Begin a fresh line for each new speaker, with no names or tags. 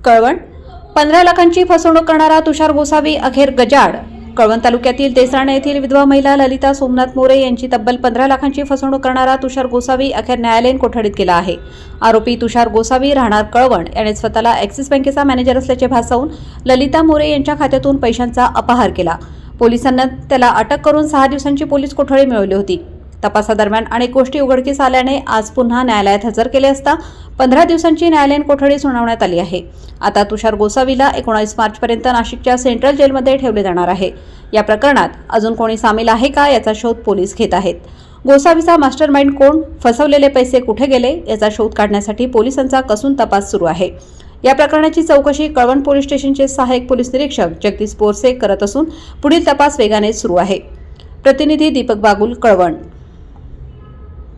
कळवण 15 लाखांची फसवणूक करणारा तुषार गोसावी अखेर गजाआड। कळवण तालुक्यातील देसराणे येथील विधवा महिला ललिता सोमनाथ मोरे यांची तब्बल 15 लाखांची फसवणूक करणारा तुषार गोसावी अखेर न्यायालयीन कोठडीत गेला आहे। आरोपी तुषार गोसावी राहणार कळवण याने स्वतःला ॲक्सिस बँकेचा मॅनेजर असल्याचे भासवून ललिता मोरे यांच्या खात्यातून पैशांचा अपहार केला। पोलिसांनी त्याला अटक करून 6 दिवसांची पोलीस कोठडी मिळवली होती। तपासादरम्यान अनेक गोष्टी उघडकीस आल्याने आज पुन्हा न्यायालयात हजर केले असता 15 दिवसांची न्यायालयीन कोठडी सुनावण्यात आली आहे। आता तुषार गोसावीला 19 मार्चपर्यंत नाशिकच्या सेंट्रल जेलमध्ये ठेवले जाणार आहे। या प्रकरणात अजून कोणी सामील आहे का याचा शोध पोलीस घेत आहेत। गोसावीचा मास्टरमाइंड कोण, फसवलेले पैसे कुठे गेले याचा शोध काढण्यासाठी पोलिसांचा कसून तपास सुरू आहे। या प्रकरणाची चौकशी कळवण पोलीस स्टेशनचे सहाय्यक पोलीस निरीक्षक जगदीश बोरसे करत असून पुढील तपास वेगाने सुरू आहे। प्रतिनिधी दीपक बागुल, कळवण।